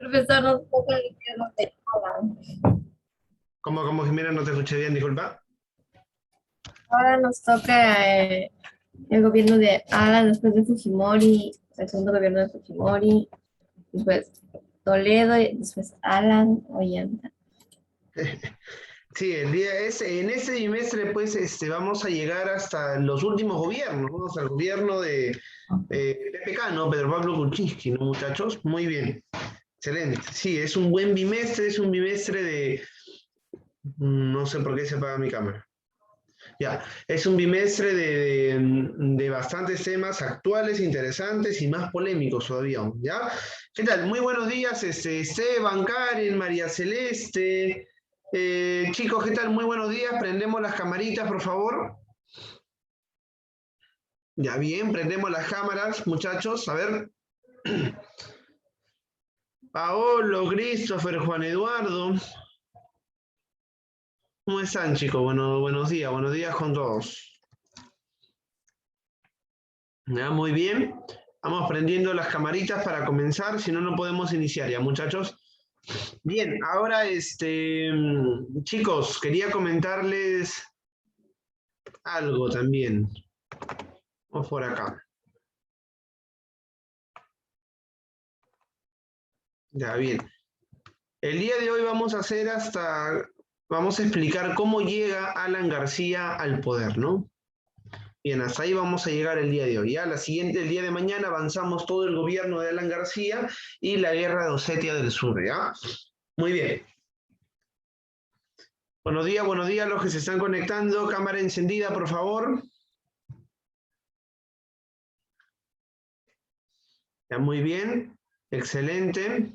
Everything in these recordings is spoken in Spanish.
Profesor, nos toca el gobierno de Alan. ¿Cómo, Jimena? No te escuché bien, disculpa. Ahora nos toca el gobierno de Alan después de Fujimori, el segundo gobierno de Fujimori, después Toledo y después Alan Ollanta. Sí, en ese bimestre, pues, vamos a llegar hasta los últimos gobiernos, vamos al gobierno de PPK, ¿no? Pedro Pablo Kuczynski, ¿no, muchachos? Muy bien, excelente. Sí, es un buen bimestre, es un bimestre de... No sé por qué se apaga mi cámara. Ya, es un bimestre de bastantes temas actuales, interesantes y más polémicos todavía, ¿ya? ¿Qué tal? Muy buenos días, Esteban, Karen, María Celeste. Chicos, ¿qué tal? Muy buenos días. Prendemos las camaritas, por favor. Ya bien, prendemos las cámaras, muchachos. A ver. Paolo, Christopher, Juan Eduardo. ¿Cómo están, chicos? Bueno, buenos días con todos. Ya, muy bien. Vamos prendiendo las camaritas para comenzar, si no, no podemos iniciar ya, muchachos. Bien, ahora, chicos, quería comentarles algo también. Vamos por acá. Ya, bien. El día de hoy vamos a explicar cómo llega Alan García al poder, ¿no? Bien, hasta ahí vamos a llegar el día de hoy. Ya, el día de mañana avanzamos todo el gobierno de Alan García y la guerra de Osetia del Sur, ¿ya? Muy bien. Buenos días los que se están conectando. Cámara encendida, por favor. Ya, muy bien. Excelente.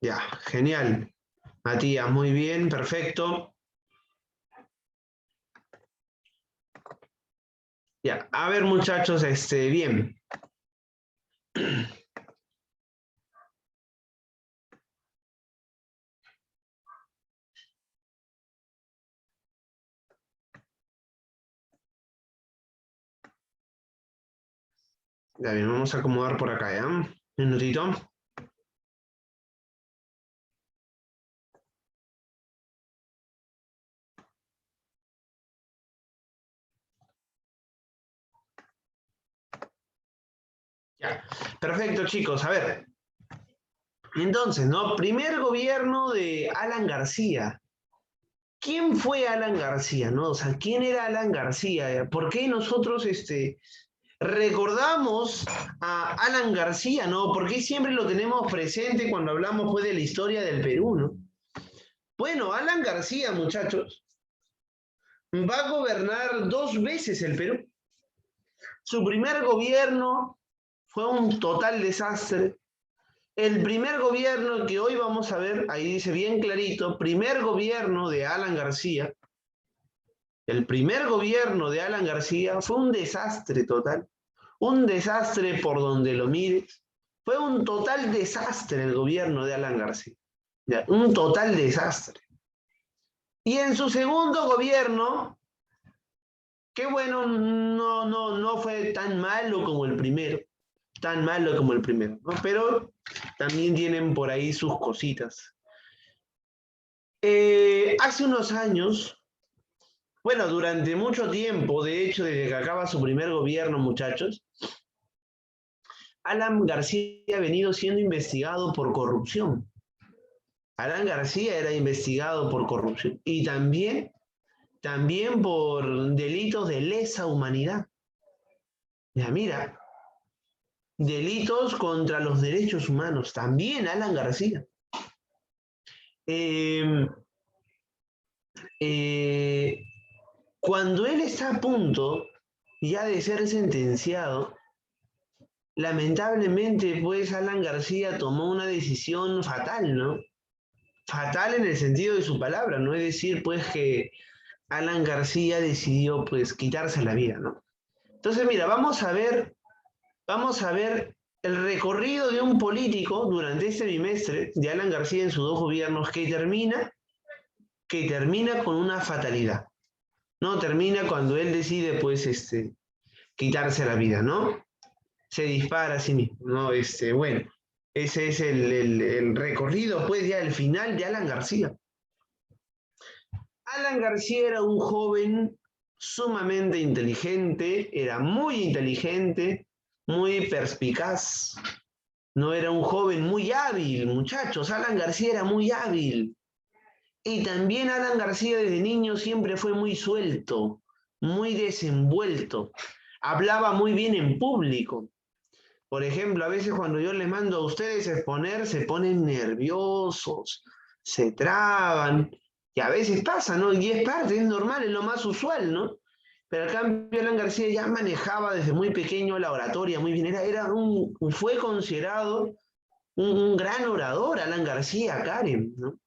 Ya, genial. Matías, muy bien, perfecto. Ya, a ver muchachos, bien. Ya bien, vamos a acomodar por acá, ¿ya? Un minutito. Ya, perfecto chicos, a ver. Entonces, ¿no? Primer gobierno de Alan García. ¿Quién fue Alan García, no? O sea, ¿quién era Alan García? ¿Por qué nosotros, recordamos a Alan García, no? ¿Por qué siempre lo tenemos presente cuando hablamos, pues, de la historia del Perú, no? Bueno, Alan García, muchachos, va a gobernar 2 veces el Perú. Su primer gobierno fue un total desastre. El primer gobierno que hoy vamos a ver, ahí dice bien clarito, primer gobierno de Alan García. El primer gobierno de Alan García fue un desastre total. Un desastre por donde lo mires. Fue un total desastre el gobierno de Alan García. Ya, un total desastre. Y en su segundo gobierno, que bueno, no fue tan malo como el primero, tan malo como el primero, ¿no? Pero también tienen por ahí sus cositas. Hace unos años, bueno, durante mucho tiempo, de hecho, desde que acaba su primer gobierno, muchachos, Alan García ha venido siendo investigado por corrupción. Alan García era investigado por corrupción y también por delitos de lesa humanidad. Ya, mira, delitos contra los derechos humanos, también Alan García. Eh, eh, Cuando él está a punto ya de ser sentenciado, lamentablemente, pues Alan García tomó una decisión fatal, ¿no? Fatal en el sentido de su palabra, ¿no? Es decir, pues que Alan García decidió, pues, quitarse la vida, ¿no? Entonces, mira, vamos a ver el recorrido de un político durante este bimestre de Alan García en sus 2 gobiernos que termina con una fatalidad. No termina cuando él decide, pues, quitarse la vida, ¿no? Se dispara a sí mismo, ¿no? Bueno. Ese es el recorrido, pues ya el final de Alan García. Alan García era un joven sumamente inteligente, era muy inteligente, muy perspicaz. No era un joven muy hábil, muchachos. Alan García era muy hábil. Y también Alan García desde niño siempre fue muy suelto, muy desenvuelto. Hablaba muy bien en público. Por ejemplo, a veces cuando yo les mando a ustedes a exponer, se ponen nerviosos, se traban, y a veces pasa, ¿no? Y es parte, es normal, es lo más usual, ¿no? Pero al cambio, Alan García ya manejaba desde muy pequeño la oratoria, muy bien, fue considerado un gran orador, Alan García, Karen, ¿no?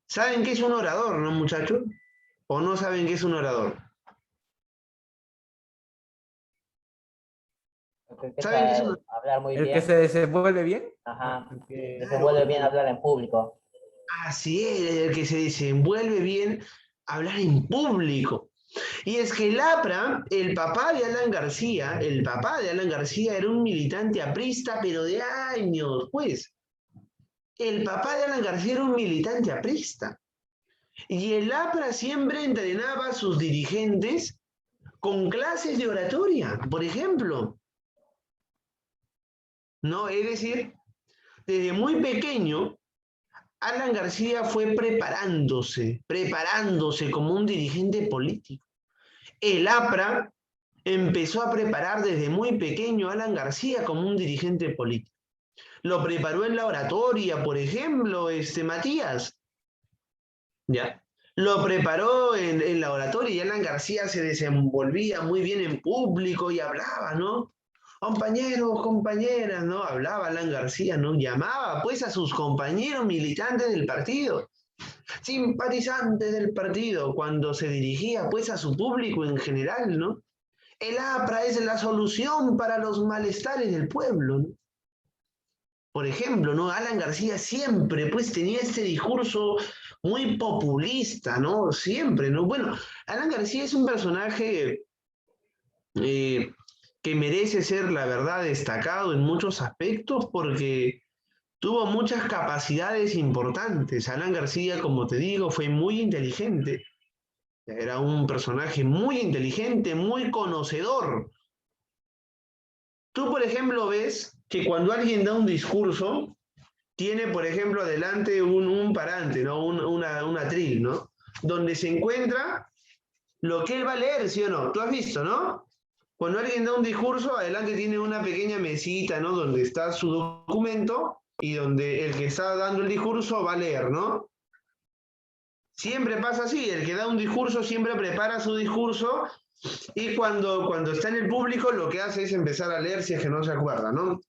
¿Saben qué es un orador, no, muchachos? ¿O no saben qué es un orador? El que empieza ¿Saben qué es un a orador? hablar muy ¿El que bien. se desenvuelve bien? Ajá. Que- Que se Claro, vuelve bien hablar en público. así es, el que se desenvuelve bien hablar en público. Y es que Lapra, el papá de Alan García, el papá de Alan García era un militante aprista, pero de años, pues. El papá de Alan García era un militante aprista. Y el Lapra siempre entrenaba a sus dirigentes con clases de oratoria, por ejemplo. ¿No? Es decir, desde muy pequeño, Alan García fue preparándose como un dirigente político. El APRA empezó a preparar desde muy pequeño a Alan García como un dirigente político. Lo preparó en la oratoria, por ejemplo, Matías. ¿Ya? Lo preparó en la oratoria y Alan García se desenvolvía muy bien en público y hablaba, ¿no? Compañeros, compañeras, ¿no? Hablaba Alan García, ¿no? Llamaba pues a sus compañeros militantes del partido, simpatizantes del partido, cuando se dirigía pues a su público en general, ¿no? El APRA es la solución para los malestares del pueblo, ¿no? Por ejemplo, ¿no? Alan García siempre pues tenía este discurso muy populista, ¿no? Siempre, ¿no? Bueno, Alan García es un personaje eh, que merece ser, la verdad, destacado en muchos aspectos porque tuvo muchas capacidades importantes. Alan García, como te digo, fue muy inteligente. Era un personaje muy inteligente, muy conocedor. Tú, por ejemplo, ves que cuando alguien da un discurso, tiene, por ejemplo, adelante un parante, ¿no? Un atril, ¿no? Donde se encuentra lo que él va a leer, ¿sí o no? Tú has visto, ¿no? Cuando alguien da un discurso, adelante tiene una pequeña mesita, ¿no? Donde está su documento y donde el que está dando el discurso va a leer, ¿no? Siempre pasa así, el que da un discurso siempre prepara su discurso y cuando está en el público lo que hace es empezar a leer si es que no se acuerda, ¿no?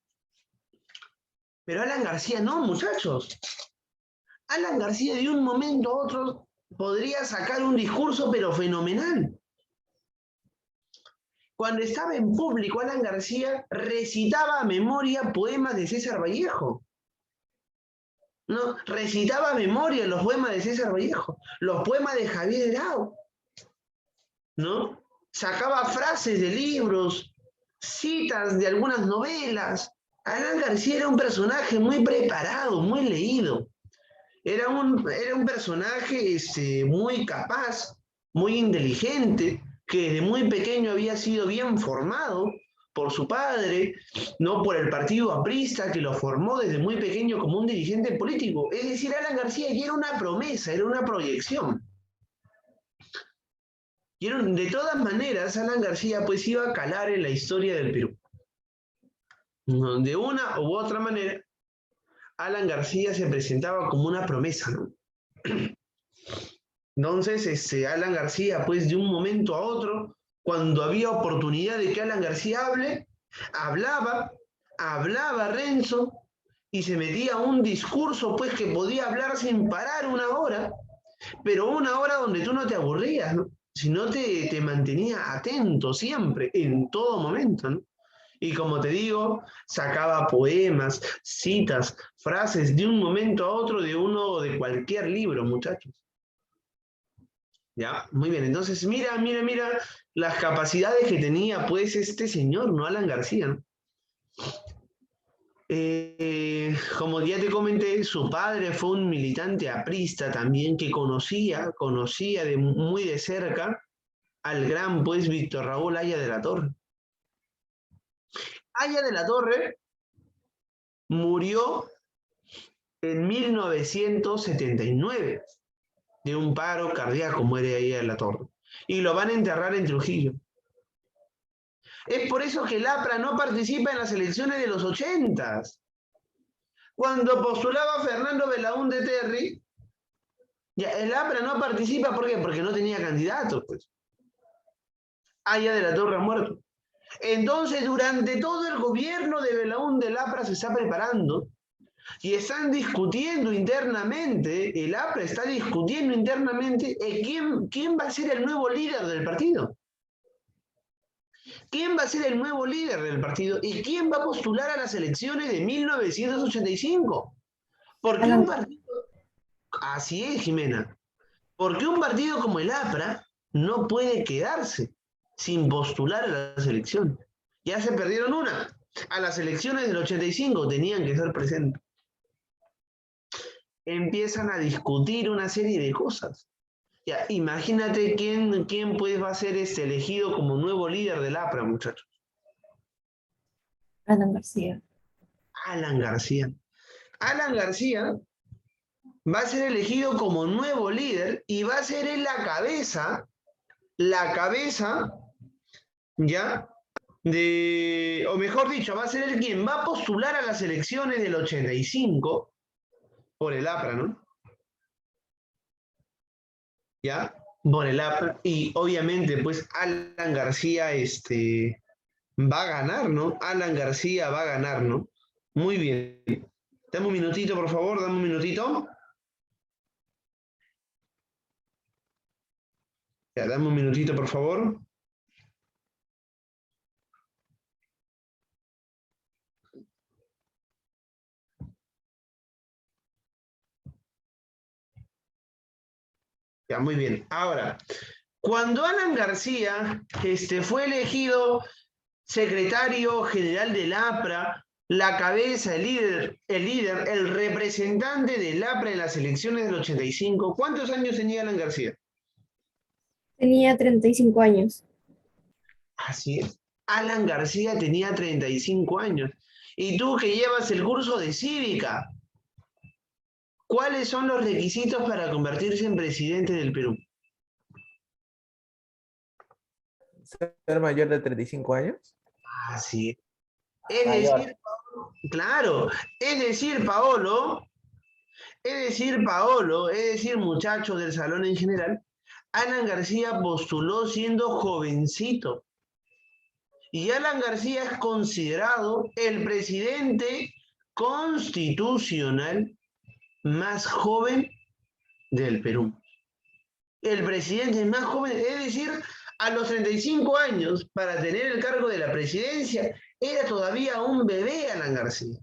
Pero Alan García no, muchachos. Alan García de un momento a otro podría sacar un discurso pero fenomenal. Cuando estaba en público, Alan García recitaba a memoria poemas de César Vallejo. ¿No? Recitaba a memoria los poemas de César Vallejo, los poemas de Javier Herao, ¿no? Sacaba frases de libros, citas de algunas novelas. Alan García era un personaje muy preparado, muy leído. Era un personaje muy capaz, muy inteligente, que desde muy pequeño había sido bien formado por su padre, no por el partido aprista que lo formó desde muy pequeño como un dirigente político. Es decir, Alan García ya era una promesa, era una proyección. De todas maneras, Alan García pues iba a calar en la historia del Perú. De una u otra manera, Alan García se presentaba como una promesa, ¿no? Entonces, Alan García, pues de un momento a otro, cuando había oportunidad de que Alan García hablaba Renzo y se metía un discurso, pues que podía hablar sin parar una hora, pero una hora donde tú no te aburrías, ¿no? Sino te mantenía atento siempre, en todo momento, ¿no? Y como te digo, sacaba poemas, citas, frases de un momento a otro de uno de cualquier libro, muchachos. Ya, muy bien. Entonces, mira las capacidades que tenía, pues, este señor, ¿no? Alan García, ¿no? Como ya te comenté, su padre fue un militante aprista también que conocía muy de cerca al gran pues Víctor Raúl Haya de la Torre. Haya de la Torre murió en 1979 de un paro cardíaco, muere Haya de la Torre. Y lo van a enterrar en Trujillo. Es por eso que el APRA no participa en las elecciones de los 80s. Cuando postulaba Fernando Belaúnde Terry, ya el APRA no participa, ¿por qué? Porque no tenía candidatos, pues. Haya de la Torre ha muerto. Entonces, durante todo el gobierno de Belaúnde, el APRA se está preparando y están discutiendo internamente, el APRA está discutiendo internamente quién va a ser el nuevo líder del partido. ¿Quién va a ser el nuevo líder del partido? ¿Y quién va a postular a las elecciones de 1985? Porque un partido... Así es, Jimena. Porque un partido como el APRA no puede quedarse sin postular a las elecciones. Ya se perdieron una. A las elecciones del 85 tenían que ser presentes. Empiezan a discutir una serie de cosas. Ya, imagínate quién pues va a ser elegido como nuevo líder del APRA, muchachos. Alan García. Alan García. Alan García va a ser elegido como nuevo líder y va a ser en la cabeza, ¿ya? O mejor dicho, va a ser el quien va a postular a las elecciones del 85 por el APRA, ¿no? ¿Ya? Por el APRA. Y obviamente, pues, Alan García, va a ganar, ¿no? Alan García va a ganar, ¿no? Muy bien. Dame un minutito, por favor, dame un minutito. Ya, dame un minutito, por favor. Ya, muy bien. Ahora, cuando Alan García fue elegido secretario general del APRA, la cabeza, el representante del APRA en las elecciones del 85, ¿cuántos años tenía Alan García? Tenía 35 años. Así es. Alan García tenía 35 años. Y tú que llevas el curso de cívica, ¿cuáles son los requisitos para convertirse en presidente del Perú? ¿Ser mayor de 35 años? Así es. Es Mayor. decir, claro, es decir, muchachos del salón en general, Alan García postuló siendo jovencito. Y Alan García es considerado el presidente constitucional más joven del Perú. El presidente más joven, es decir, a los 35 años, para tener el cargo de la presidencia, era todavía un bebé Alan García.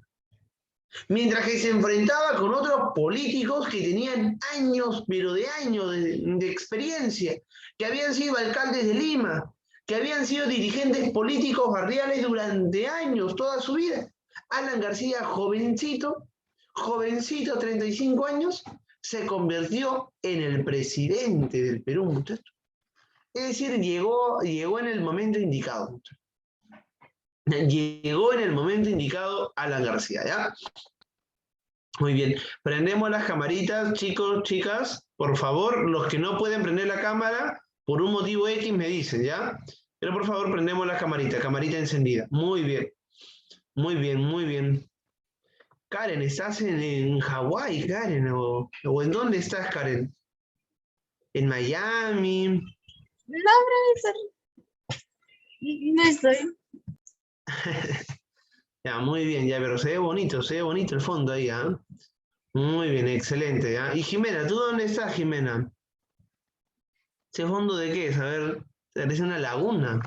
Mientras que se enfrentaba con otros políticos que tenían años, pero de años de experiencia, que habían sido alcaldes de Lima, que habían sido dirigentes políticos barriales durante años, toda su vida. Alan García, jovencito, 35 años, se convirtió en el presidente del Perú, muchachos. Es decir, llegó en el momento indicado, muchachos. Llegó en el momento indicado Alan García, ¿ya? Muy bien. Prendemos las camaritas, chicos, chicas. Por favor, los que no pueden prender la cámara, por un motivo X me dicen, ¿ya? Pero por favor, prendemos las camaritas, camarita encendida. Muy bien. Muy bien, muy bien. Karen, ¿estás en Hawái, Karen? ¿O en dónde estás, Karen? ¿En Miami? No, profesor. No estoy. Ya, muy bien, ya, pero se ve bonito el fondo ahí, ¿ah? Muy bien, excelente, ¿ah? Y Jimena, ¿tú dónde estás, Jimena? ¿Ese fondo de qué es? A ver, parece una laguna.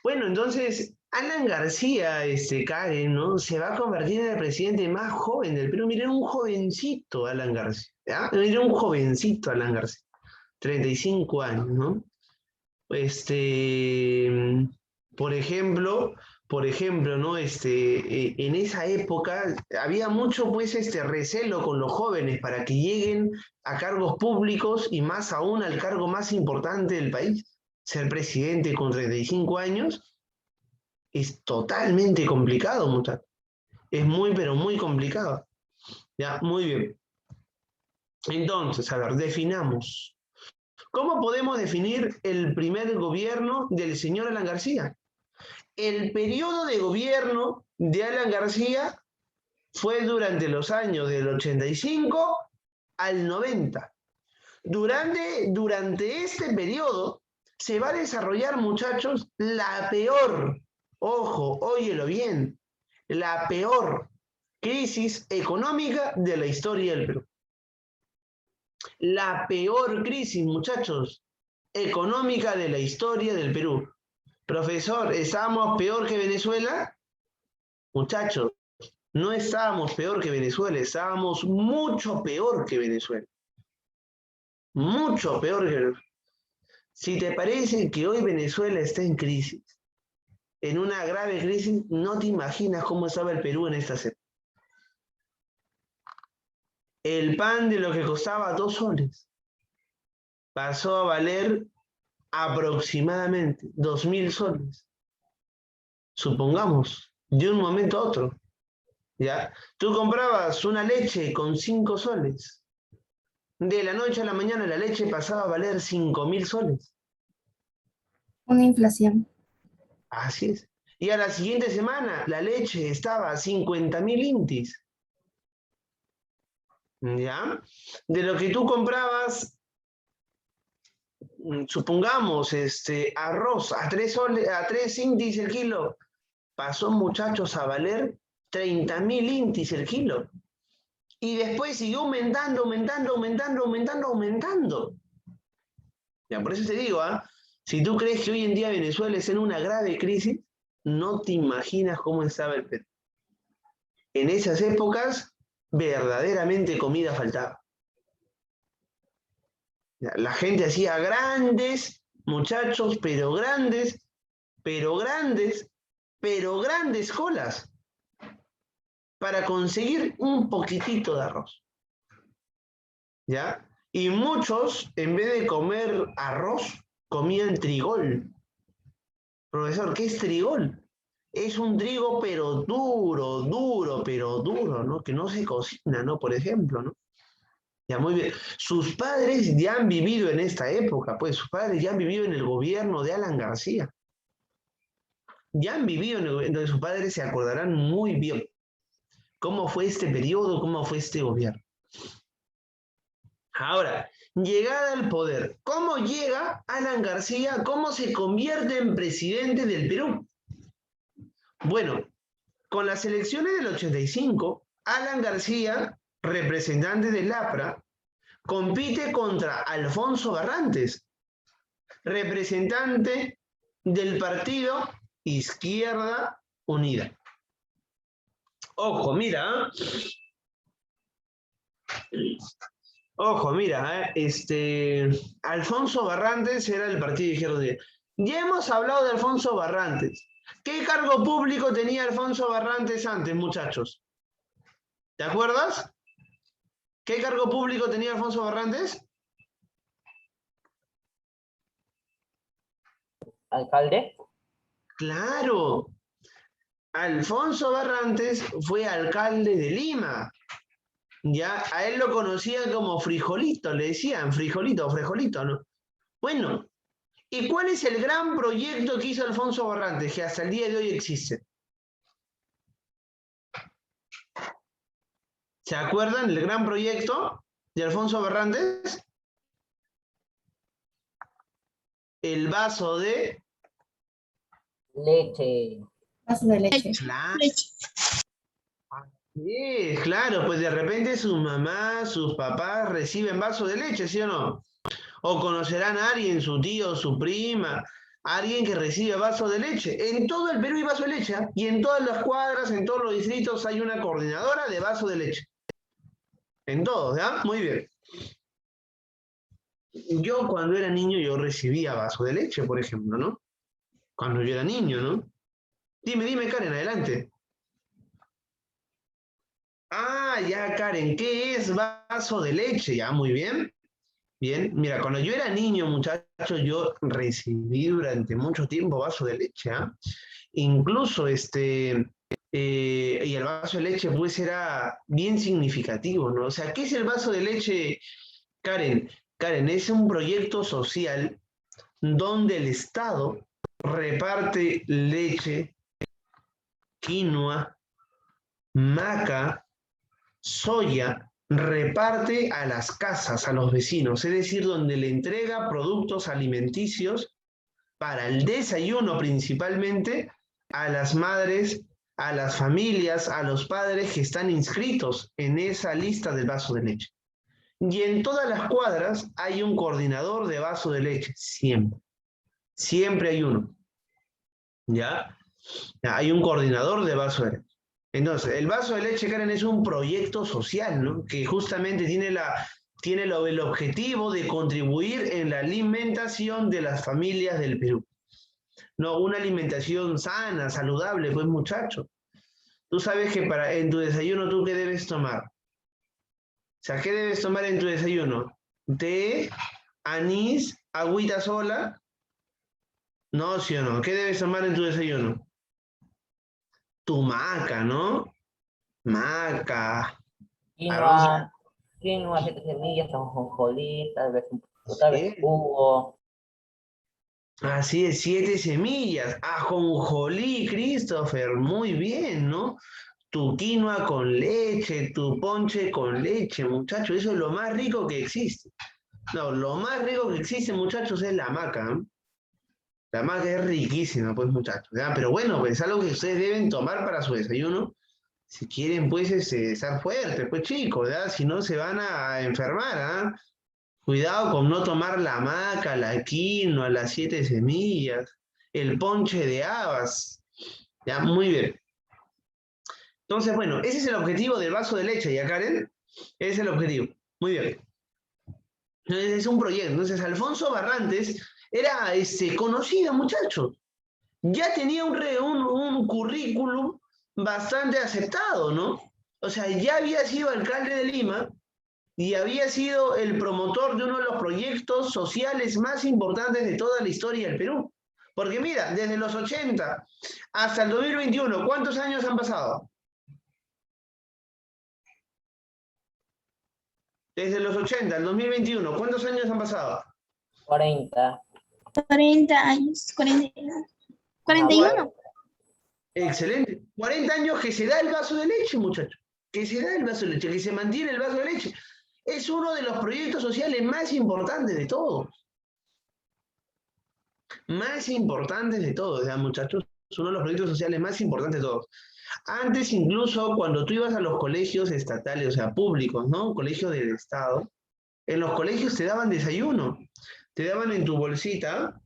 Bueno, entonces, Alan García, Karen, ¿no? Se va a convertir en el presidente más joven del Perú. Miren, un jovencito Alan García, ¿ya? Miren, un jovencito Alan García. 35 años, ¿no? Por ejemplo, por ejemplo, ¿no? En esa época había mucho, pues, recelo con los jóvenes para que lleguen a cargos públicos y más aún al cargo más importante del país. Ser presidente con 35 años es totalmente complicado, muchachos. Es muy, pero muy complicado. Ya, muy bien. Entonces, a ver, definamos. ¿Cómo podemos definir el primer gobierno del señor Alan García? El periodo de gobierno de Alan García fue durante los años del 85 al 90. Durante este periodo se va a desarrollar, muchachos, la peor, ojo, óyelo bien, la peor crisis económica de la historia del Perú. La peor crisis, muchachos, económica de la historia del Perú. Profesor, ¿estábamos peor que Venezuela? Muchachos, no estábamos peor que Venezuela, estábamos mucho peor que Venezuela. Mucho peor que Venezuela. Si te parece que hoy Venezuela está en crisis, en una grave crisis, no te imaginas cómo estaba el Perú en esta época. El pan de lo que costaba 2 soles pasó a valer aproximadamente 2.000 soles. Supongamos, de un momento a otro. ¿Ya? Tú comprabas una leche con 5 soles. De la noche a la mañana la leche pasaba a valer 5.000 soles. Una inflación. Así es. Y a la siguiente semana la leche estaba a 50.000 intis. ¿Ya? De lo que tú comprabas, supongamos, arroz a 3 intis el kilo, pasó, muchachos, a valer 30.000 intis el kilo. Y después siguió aumentando. Ya, por eso te digo, si tú crees que hoy en día Venezuela está en una grave crisis, no te imaginas cómo estaba el Perú. En esas épocas, verdaderamente comida faltaba. Ya, la gente hacía grandes, muchachos, pero grandes colas para conseguir un poquitito de arroz. ¿Ya? Y muchos, en vez de comer arroz, comían trigol. Profesor, ¿qué es trigol? Es un trigo, pero duro, ¿no? Que no se cocina, ¿no? Por ejemplo, ¿no? Ya, muy bien. Sus padres ya han vivido en esta época, pues sus padres ya han vivido en el gobierno de Alan García. Ya han vivido en el gobierno, entonces sus padres se acordarán muy bien cómo fue este periodo, cómo fue este gobierno. Ahora, llegada al poder. ¿Cómo llega Alan García? ¿Cómo se convierte en presidente del Perú? Bueno, con las elecciones del 85, Alan García, representante del APRA, compite contra Alfonso Barrantes, representante del partido Izquierda Unida. Ojo, mira, Ojo, mira, Alfonso Barrantes era del partido Izquierda Unida. Ya hemos hablado de Alfonso Barrantes. ¿Qué cargo público tenía Alfonso Barrantes antes, muchachos? ¿Te acuerdas? ¿Qué cargo público tenía Alfonso Barrantes? ¿Alcalde? Claro. Alfonso Barrantes fue alcalde de Lima. Ya, a él lo conocían como Frijolito, le decían Frijolito o Frejolito, ¿no? Bueno, ¿y cuál es el gran proyecto que hizo Alfonso Barrantes, que hasta el día de hoy existe? ¿Se acuerdan del gran proyecto de Alfonso Barrantes? El vaso de Leche. Vaso de leche. Claro. Sí, claro, pues de repente sus mamás, sus papás reciben vaso de leche, ¿sí o no? O conocerán a alguien, su tío, su prima, alguien que recibe vaso de leche. En todo el Perú hay vaso de leche, ¿eh? Y en todas las cuadras, en todos los distritos hay una coordinadora de vaso de leche. En todos, ¿ya? Muy bien. Yo cuando era niño yo recibía vaso de leche, por ejemplo, ¿no? Cuando yo era niño, ¿no? Dime, Karen, adelante. Ah, ya, Karen, ¿qué es vaso de leche? Ya, muy bien. Bien, mira, cuando yo era niño, muchacho, yo recibí durante mucho tiempo vaso de leche, ¿ah? Incluso, y el vaso de leche, pues, era bien significativo, ¿no? O sea, ¿qué es el vaso de leche, Karen? Karen, es un proyecto social donde el Estado reparte leche, quinoa, maca, soya, reparte a las casas, a los vecinos, es decir, donde le entrega productos alimenticios para el desayuno principalmente a las madres, a las familias, a los padres que están inscritos en esa lista del vaso de leche. Y en todas las cuadras hay un coordinador de vaso de leche, siempre. Siempre hay uno. ¿Ya? Hay un coordinador de vaso de leche. Entonces, el vaso de leche, Karen, es un proyecto social, ¿no? Que justamente tiene el objetivo de contribuir en la alimentación de las familias del Perú. No, una alimentación sana, saludable, pues muchacho. Tú sabes que en tu desayuno, ¿tú qué debes tomar? O sea, ¿qué debes tomar en tu desayuno? ¿Té, anís, agüita sola? No, ¿sí o no? ¿Qué debes tomar en tu desayuno? Tu maca, ¿no? Maca, arroz. Quinoa, quinoa, 7 semillas, ajonjolí, tal vez Bien. jugo. Así es, 7 semillas. Ajonjolí, Christopher, muy bien, ¿no? Tu quinoa con leche, tu ponche con leche, muchachos, eso es lo más rico que existe. No, lo más rico que existe, muchachos, es la maca, ¿no? La maca es riquísima, pues, muchachos, ¿ya? Pero bueno, pues es algo que ustedes deben tomar para su desayuno. Si quieren, pues, estar fuertes, pues, chicos, ¿ya? Si no, se van a enfermar, ¿ah? Cuidado con no tomar la maca, la quinoa, las 7 semillas, el ponche de habas. Ya, muy bien. Entonces, bueno, ese es el objetivo del vaso de leche, ¿ya, Karen? Ese es el objetivo. Muy bien. Entonces, es un proyecto. Entonces, Alfonso Barrantes era conocido, muchacho. Ya tenía un currículum bastante aceptado, ¿no? O sea, ya había sido alcalde de Lima y había sido el promotor de uno de los proyectos sociales más importantes de toda la historia del Perú. Porque mira, desde los 80 hasta el 2021, ¿cuántos años han pasado? Desde los 80 al 2021, ¿cuántos años han pasado? 40. 40 años, 41. Ajá, 41. Excelente. 40 años que se da el vaso de leche, muchachos. Que se da el vaso de leche, que se mantiene el vaso de leche. Es uno de los proyectos sociales más importantes de todos. Más importantes de todos, ¿ya, muchachos? Es uno de los proyectos sociales más importantes de todos. Antes, incluso, cuando tú ibas a los colegios estatales, o sea, públicos, ¿no? Colegios del Estado, en los colegios te daban desayuno. Te daban en tu bolsita,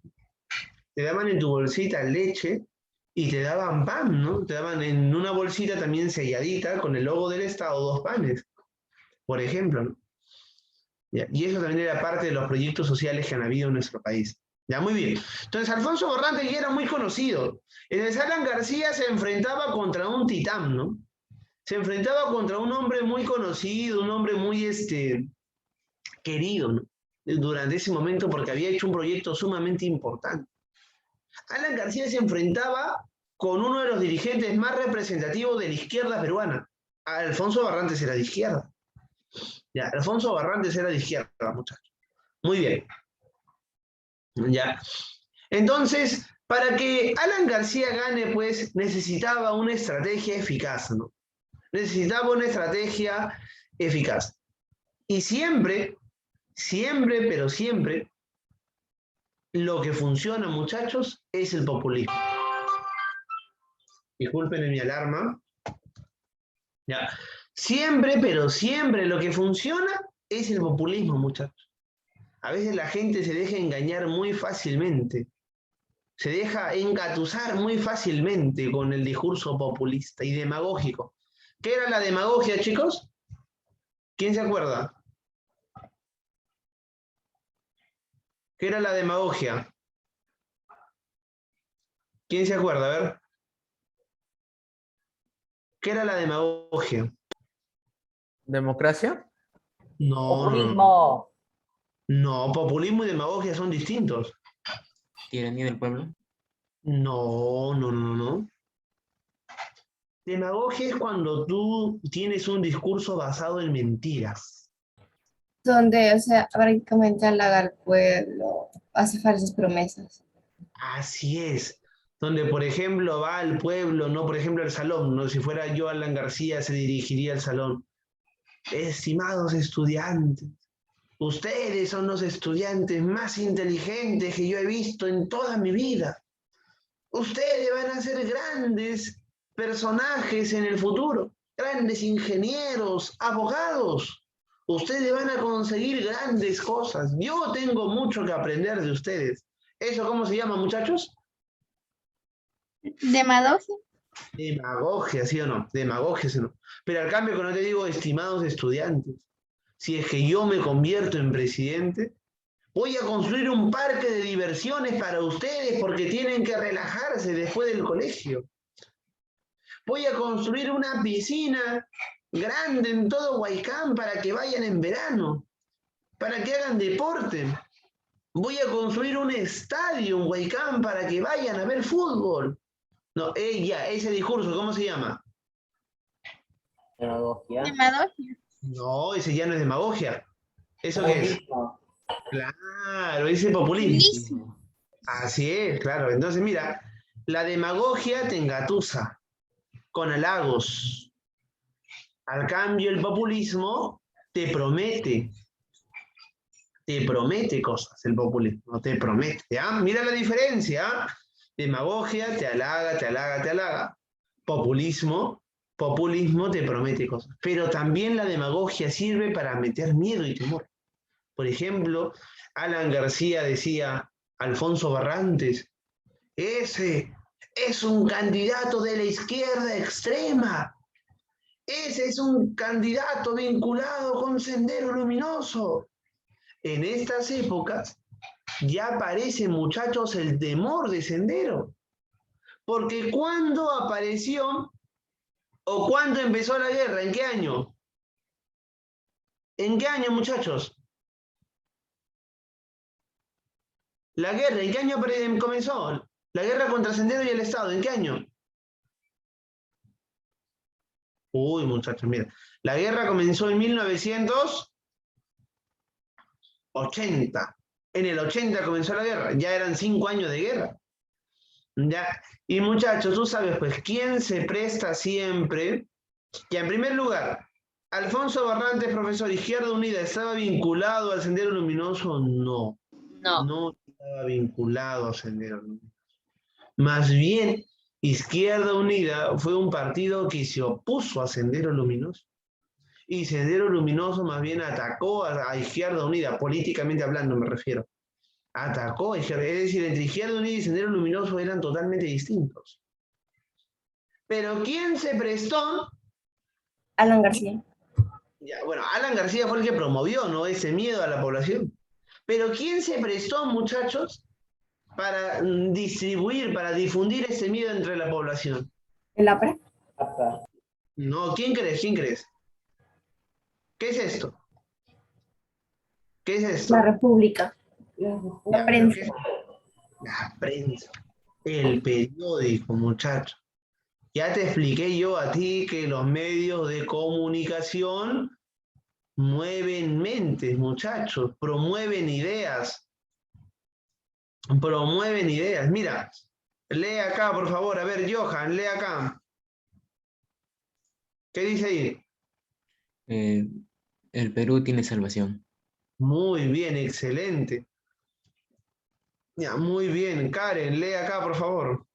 leche y te daban pan, ¿no? Te daban en una bolsita también selladita con el logo del Estado 2 panes, por ejemplo, ¿no? ¿Ya? Y eso también era parte de los proyectos sociales que han habido en nuestro país. Ya, muy bien. Entonces, Alfonso Barrantes ya era muy conocido. En el Alan García se enfrentaba contra un titán, ¿no? Se enfrentaba contra un hombre muy conocido, un hombre muy querido, ¿no? Durante ese momento porque había hecho un proyecto sumamente importante. Alan García se enfrentaba con uno de los dirigentes más representativos de la izquierda peruana. Alfonso Barrantes era de izquierda. Ya, Alfonso Barrantes era de izquierda, muchachos. Muy bien. Ya. Entonces, para que Alan García gane, pues necesitaba una estrategia eficaz, ¿no? Necesitaba una estrategia eficaz. Y siempre, pero siempre, lo que funciona, muchachos, es el populismo. Disculpen mi alarma. Ya. Siempre, pero siempre lo que funciona es el populismo, muchachos. A veces la gente se deja engañar muy fácilmente. Se deja engatusar muy fácilmente con el discurso populista y demagógico. ¿Qué era la demagogia, chicos? ¿Quién se acuerda? ¿Qué era la demagogia? ¿Quién se acuerda? A ver. ¿Qué era la demagogia? ¿Democracia? No, no, Populismo. no, populismo y demagogia son distintos. Tiranía del pueblo. No, no, no, no. Demagogia es cuando tú tienes un discurso basado en mentiras. Donde, o sea, prácticamente halaga al pueblo, hace falsas promesas. Así es. Donde, por ejemplo, va al pueblo, no, por ejemplo, al salón, ¿no? Si fuera yo, Alan García, se dirigiría al salón. Estimados estudiantes, ustedes son los estudiantes más inteligentes que yo he visto en toda mi vida. Ustedes van a ser grandes personajes en el futuro, grandes ingenieros, abogados. Ustedes van a conseguir grandes cosas. Yo tengo mucho que aprender de ustedes. ¿Eso cómo se llama, muchachos? Demagogia. Demagogia, ¿sí o no? Demagogia, ¿sí o no? Pero al cambio, cuando te digo, estimados estudiantes, si es que yo me convierto en presidente, voy a construir un parque de diversiones para ustedes porque tienen que relajarse después del colegio. Voy a construir una piscina grande en todo Huaycán para que vayan en verano, para que hagan deporte. Voy a construir un estadio en Huaycán para que vayan a ver fútbol. No, ya, ese discurso, ¿cómo se llama? Demagogia. Demagogia. No, ese ya no es demagogia. ¿Eso qué es? Populismo. Claro, ese populismo. Así es, claro. Entonces, mira, la demagogia te engatusa con halagos. Al cambio, el populismo te promete cosas, el populismo, te promete. ¿Ya? Mira la diferencia. ¿Ah? Demagogia te halaga, te halaga, te halaga. Populismo te promete cosas. Pero también la demagogia sirve para meter miedo y temor. Por ejemplo, Alan García decía, Alfonso Barrantes, ese es un candidato de la izquierda extrema. Ese es un candidato vinculado con Sendero Luminoso. En estas épocas ya aparece, muchachos, el temor de Sendero. Porque ¿cuándo apareció o cuándo empezó la guerra? ¿En qué año? ¿En qué año, muchachos? La guerra, ¿en qué año comenzó? La guerra contra Sendero y el Estado, ¿en qué año? Uy, muchachos, mira. La guerra comenzó en 1980. En el 80 comenzó la guerra. Ya eran 5 años de guerra. ¿Ya? Y muchachos, tú sabes, pues, ¿quién se presta siempre? Ya, en primer lugar, Alfonso Barrantes, profesor, Izquierda Unida, ¿estaba vinculado al Sendero Luminoso? No. No. No estaba vinculado al Sendero Luminoso. Más bien, Izquierda Unida fue un partido que se opuso a Sendero Luminoso. Y Sendero Luminoso más bien atacó a Izquierda Unida, políticamente hablando me refiero. Atacó a Izquierda, es decir, entre Izquierda Unida y Sendero Luminoso eran totalmente distintos. Pero ¿quién se prestó? Alan García. Ya, bueno, Alan García fue el que promovió, ¿no? Ese miedo a la población. Pero ¿quién se prestó, muchachos, para distribuir, para difundir ese miedo entre la población? ¿El APRA? Acá. No, ¿quién crees? ¿Quién crees? ¿Qué es esto? ¿Qué es esto? La República. Ya, La pero prensa. ¿qué es? La prensa. El periódico, muchacho. Ya te expliqué yo a ti que los medios de comunicación mueven mentes, muchachos, promueven ideas. Promueven ideas. Mira, lee acá, por favor. A ver, Johan, lee acá. ¿Qué dice ahí? El Perú tiene salvación. Muy bien, excelente. Ya, muy bien. Karen, lee acá, por favor.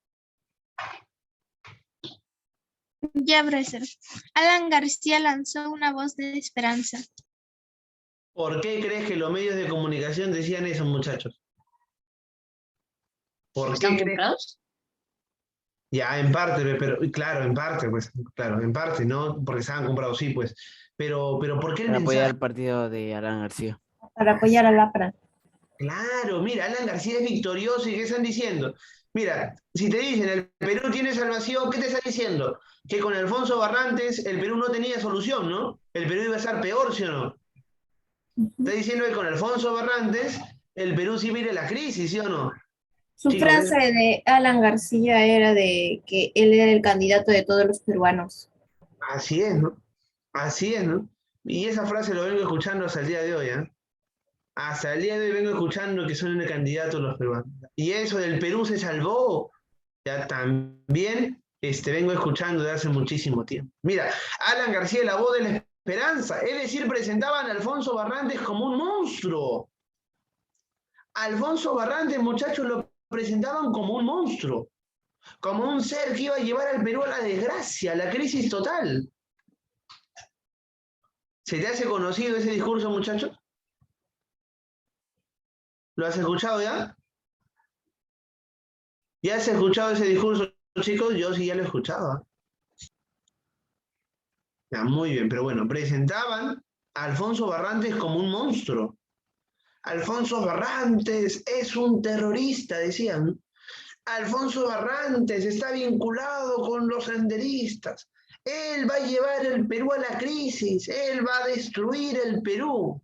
Ya, profesor. Alan García lanzó una voz de esperanza. ¿Por qué crees que los medios de comunicación decían eso, muchachos? ¿Por qué ¿Están crees? comprados? Ya, en parte, pero claro, en parte, pues, claro, en parte, ¿no? Porque estaban comprados, sí, pues. Pero ¿por qué el Para apoyar mensaje? al partido de Alan García. Para apoyar al APRA. Claro, mira, Alan García es victorioso y ¿qué están diciendo? Mira, si te dicen el Perú tiene salvación, ¿qué te está diciendo? Que con Alfonso Barrantes el Perú no tenía solución, ¿no? El Perú iba a estar peor, ¿sí o no? Está diciendo que con Alfonso Barrantes el Perú sí viene la crisis, ¿sí o no? Su Chicos, frase de Alan García era de que él era el candidato de todos los peruanos. así es, ¿no? Así es, ¿no? Y esa frase lo vengo escuchando hasta el día de hoy, ¿eh? Hasta el día de hoy vengo escuchando que son candidatos los peruanos. Y eso del Perú se salvó, ya también vengo escuchando de hace muchísimo tiempo. Mira, Alan García, la voz de la esperanza, es decir, presentaban a Alfonso Barrantes como un monstruo. Alfonso Barrantes, muchachos, lo presentaban como un monstruo, como un ser que iba a llevar al Perú a la desgracia, a la crisis total. ¿Se te hace conocido ese discurso, muchachos? ¿Lo has escuchado ya? ¿Ya has escuchado ese discurso, chicos? Yo sí ya lo he escuchado. Ya, muy bien, pero bueno, presentaban a Alfonso Barrantes como un monstruo. Alfonso Barrantes es un terrorista, decían. Alfonso Barrantes está vinculado con los senderistas. Él va a llevar el Perú a la crisis. Él va a destruir el Perú.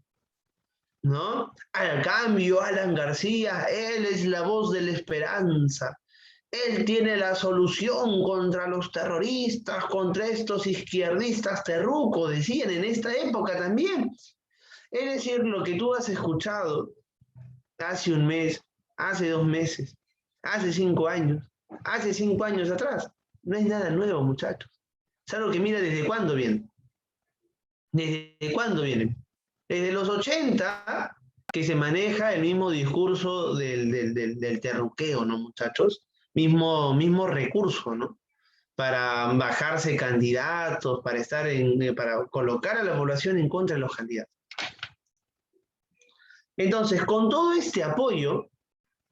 ¿No? Al cambio, Alan García, él es la voz de la esperanza. Él tiene la solución contra los terroristas, contra estos izquierdistas terrucos, decían en esta época también. Es decir, lo que tú has escuchado hace un mes, hace 2 meses, hace 5 años, hace 5 años atrás, no es nada nuevo, muchachos. Es algo que mira desde cuándo viene. ¿Desde cuándo viene? Desde los 80 que se maneja el mismo discurso del terruqueo, ¿no, muchachos? Mismo recurso, ¿no? Para bajarse candidatos, para colocar a la población en contra de los candidatos. Entonces, con todo este apoyo,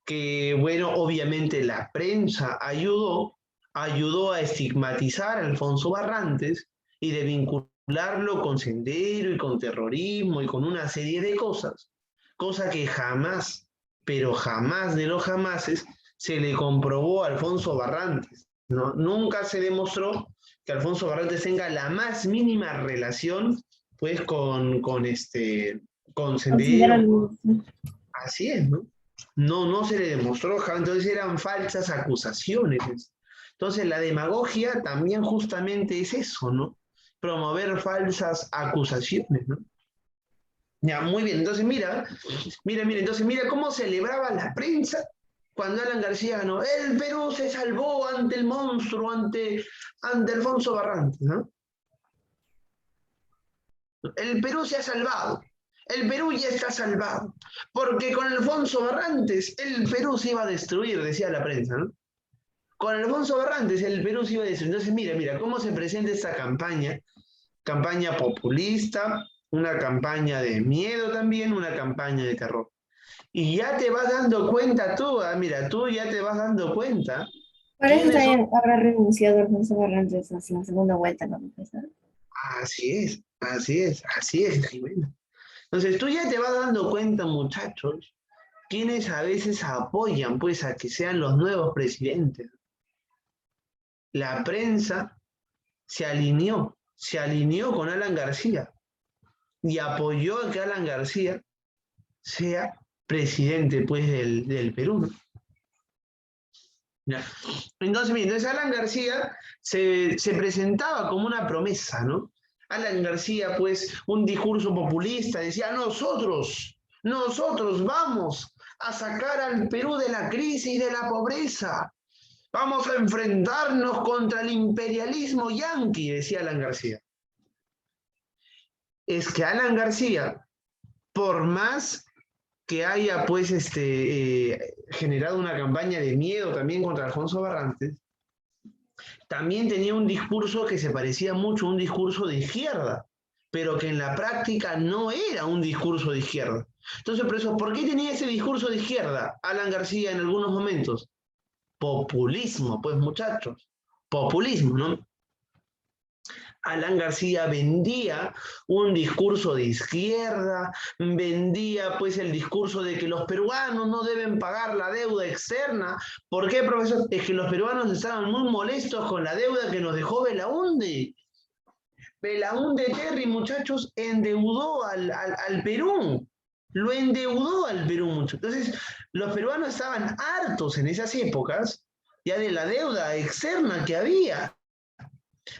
que, bueno, obviamente la prensa ayudó a estigmatizar a Alfonso Barrantes y de vincularlo con Sendero y con terrorismo y con una serie de cosas, cosa que jamás, pero jamás de los jamases, se le comprobó a Alfonso Barrantes, ¿no? Nunca se demostró que Alfonso Barrantes tenga la más mínima relación, pues, con Sendero. Así es, ¿no? No se le demostró, entonces eran falsas acusaciones. Entonces la demagogia también justamente es eso, ¿no? Promover falsas acusaciones, ¿no? Ya, muy bien, entonces mira cómo celebraba la prensa cuando Alan García ganó. El Perú se salvó ante el monstruo, ante Alfonso Barrantes, ¿no? El Perú se ha salvado. El Perú ya está salvado. Porque con Alfonso Barrantes el Perú se iba a destruir, decía la prensa, ¿no? Con Alfonso Barrantes el Perú se iba a destruir. Entonces mira cómo se presenta esta campaña populista, una campaña de miedo también, una campaña de terror. Y ya te vas dando cuenta tú, tú ya te vas dando cuenta. Por eso también habrá renunciado Alfonso Barrantes en la segunda vuelta, ¿no? Así es, Jimena. Entonces tú ya te vas dando cuenta, muchachos, quienes a veces apoyan pues a que sean los nuevos presidentes. La prensa se alineó con Alan García y apoyó a que Alan García sea presidente pues del Perú, ¿no? Ya. Entonces Alan García se presentaba como una promesa, ¿no? Alan García, pues, un discurso populista, decía, nosotros vamos a sacar al Perú de la crisis y de la pobreza. Vamos a enfrentarnos contra el imperialismo yanqui, decía Alan García. Es que Alan García, por más que haya pues generado una campaña de miedo también contra Alfonso Barrantes, también tenía un discurso que se parecía mucho a un discurso de izquierda, pero que en la práctica no era un discurso de izquierda. Entonces, por eso, ¿por qué tenía ese discurso de izquierda Alan García en algunos momentos? Populismo, pues muchachos, populismo, ¿no? Alan García vendía un discurso de izquierda, vendía pues el discurso de que los peruanos no deben pagar la deuda externa. ¿Por qué, profesor? Es que los peruanos estaban muy molestos con la deuda que nos dejó Belaúnde. Belaúnde Terry, muchachos, endeudó al Perú. Lo endeudó al Perú, muchachos. Entonces, los peruanos estaban hartos en esas épocas ya de la deuda externa que había.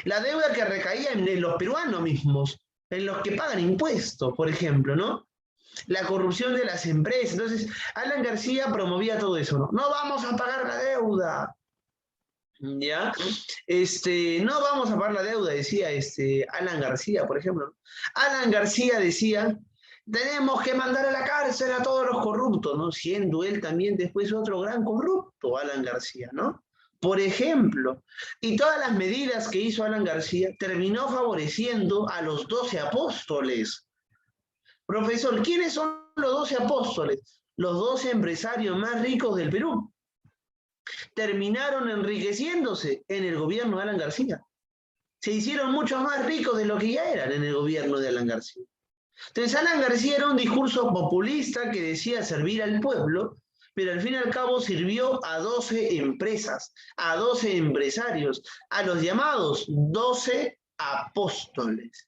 La deuda que recaía en los peruanos mismos, en los que pagan impuestos, por ejemplo, ¿no? La corrupción de las empresas. Entonces, Alan García promovía todo eso, ¿no? No vamos a pagar la deuda. ¿Ya? No vamos a pagar la deuda, decía Alan García, por ejemplo. Alan García decía, tenemos que mandar a la cárcel a todos los corruptos, ¿no? Siendo él también después otro gran corrupto, Alan García, ¿no? Por ejemplo, y todas las medidas que hizo Alan García terminó favoreciendo a los 12 apóstoles. Profesor, ¿quiénes son los 12 apóstoles? Los 12 empresarios más ricos del Perú. Terminaron enriqueciéndose en el gobierno de Alan García. Se hicieron mucho más ricos de lo que ya eran en el gobierno de Alan García. Entonces, Alan García era un discurso populista que decía servir al pueblo, pero al fin y al cabo sirvió a 12 empresas, a 12 empresarios, a los llamados 12 apóstoles.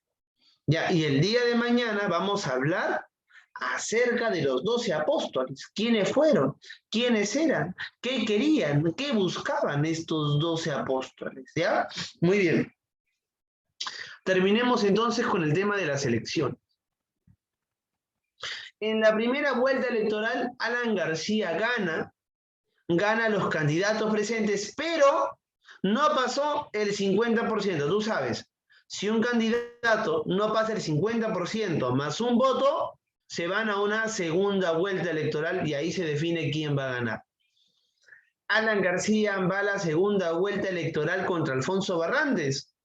Ya, y el día de mañana vamos a hablar acerca de los 12 apóstoles. ¿Quiénes fueron? ¿Quiénes eran? ¿Qué querían? ¿Qué buscaban estos 12 apóstoles? ¿Ya? Muy bien. Terminemos entonces con el tema de la selección. En la primera vuelta electoral, Alan García gana los candidatos presentes, pero no pasó el 50%. Tú sabes, si un candidato no pasa el 50% más un voto, se van a una segunda vuelta electoral y ahí se define quién va a ganar. Alan García va a la segunda vuelta electoral contra Alfonso Barrantes.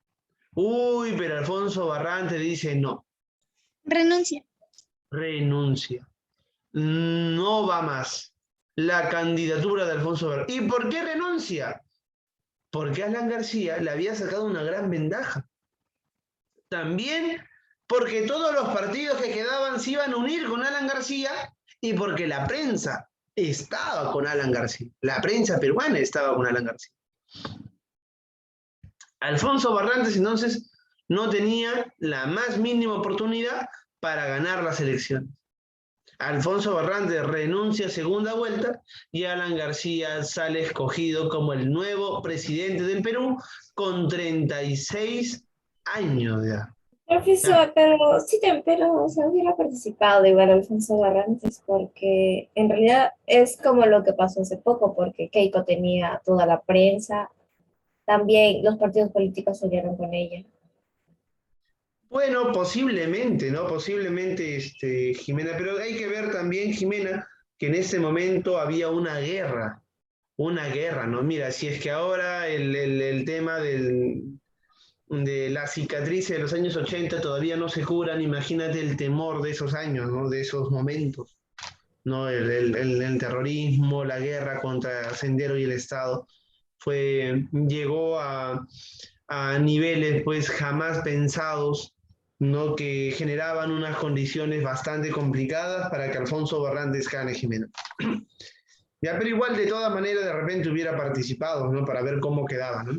Uy, pero Alfonso Barrantes dice no. Renuncia. Renuncia. No va más la candidatura de Alfonso Barrantes. ¿Y por qué renuncia? Porque Alan García le había sacado una gran ventaja. También porque todos los partidos que quedaban se iban a unir con Alan García y porque la prensa estaba con Alan García. La prensa peruana estaba con Alan García. Alfonso Barrantes entonces no tenía la más mínima oportunidad para ganar las elecciones. Alfonso Barrantes renuncia a segunda vuelta y Alan García sale escogido como el nuevo presidente del Perú con 36 años de edad. Profesor, pero sí, pero se hubiera participado igual Alfonso Barrantes, porque en realidad es como lo que pasó hace poco, porque Keiko tenía toda la prensa, también los partidos políticos salieron con ella. Bueno, posiblemente, ¿no? Posiblemente, Jimena, pero hay que ver también, Jimena, que en ese momento había una guerra, ¿no? Mira, si es que ahora el tema de las cicatrices de los años 80 todavía no se curan, imagínate el temor de esos años, ¿no? De esos momentos, ¿no? El terrorismo, la guerra contra Sendero y el Estado, llegó a niveles pues jamás pensados, ¿no? Que generaban unas condiciones bastante complicadas para que Alfonso Barrantes gane, Jimena. Ya, pero igual de todas maneras de repente hubiera participado, ¿no? Para ver cómo quedaba, ¿no?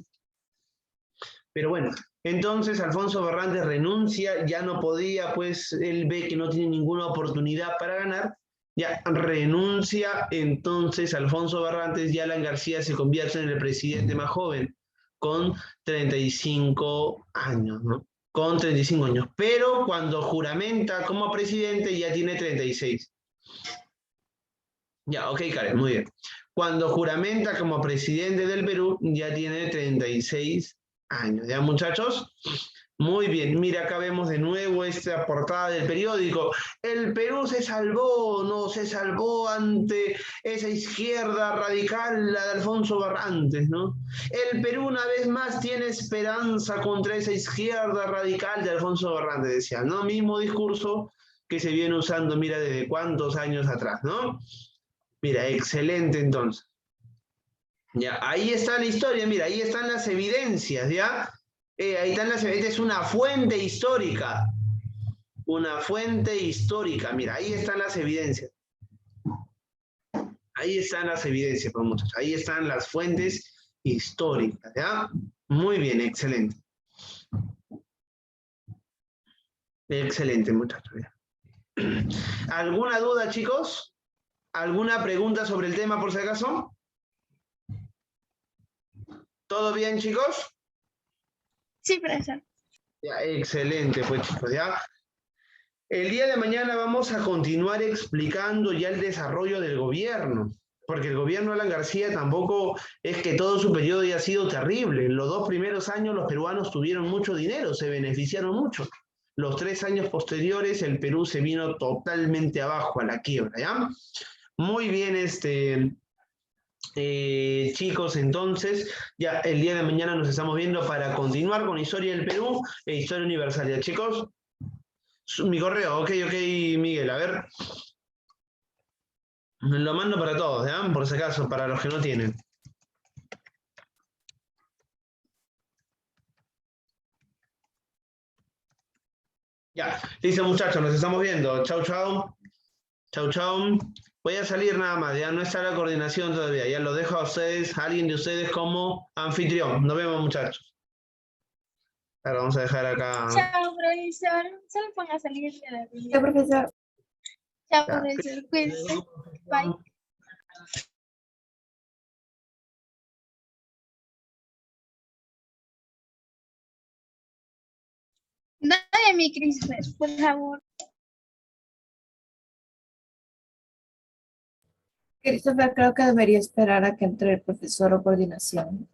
Pero bueno, entonces Alfonso Barrantes renuncia, ya no podía, pues él ve que no tiene ninguna oportunidad para ganar, ya renuncia, entonces Alfonso Barrantes y Alan García se convierten en el presidente más joven, con 35 años, ¿no? Con 35 años, pero cuando juramenta como presidente ya tiene 36. Ya, ok, Karen, muy bien. Cuando juramenta como presidente del Perú ya tiene 36 años, ¿ya, muchachos? Muy bien, mira, acá vemos de nuevo esta portada del periódico. El Perú se salvó, no se salvó ante esa izquierda radical, la de Alfonso Barrantes, ¿no? El Perú una vez más tiene esperanza contra esa izquierda radical de Alfonso Barrantes, decía, ¿no? Mismo discurso que se viene usando, mira, desde cuántos años atrás, ¿no? Mira, excelente entonces. Ya, ahí está la historia, mira, ahí están las evidencias, ¿ya? Ahí están las evidencias, es una fuente histórica. Una fuente histórica. Mira, ahí están las evidencias. Ahí están las evidencias, pues, muchachos. Ahí están las fuentes históricas, ¿ya? Muy bien, excelente. Excelente, muchachos. ¿Ya? ¿Alguna duda, chicos? ¿Alguna pregunta sobre el tema, por si acaso? ¿Todo bien, chicos? Sí, profesor. Ya, excelente, pues, chicos, ¿ya? El día de mañana vamos a continuar explicando ya el desarrollo del gobierno, porque el gobierno de Alan García tampoco es que todo su periodo haya sido terrible. Los 2 primeros años los peruanos tuvieron mucho dinero, se beneficiaron mucho. Los 3 años posteriores el Perú se vino totalmente abajo, a la quiebra, ¿ya? Muy bien, chicos, entonces ya el día de mañana nos estamos viendo para continuar con Historia del Perú e Historia Universal, ¿ya, chicos? Mi correo, ok, Miguel, a ver. Lo mando para todos, ¿ya? Por si acaso, para los que no tienen. Ya, listo, muchachos, nos estamos viendo. Chau, chau. Chau, chau. Voy a salir nada más, ya no está la coordinación todavía. Ya lo dejo a ustedes, a alguien de ustedes como anfitrión. Nos vemos, muchachos. Ahora vamos a dejar acá. Chao, profesor. Solo ponga a salir de la Ya, reunión. profesor. Chao, Ya. profesor. Cuídense. Bye. Dale mi Christmas, por favor. Christopher, creo que debería esperar a que entre el profesor o coordinación.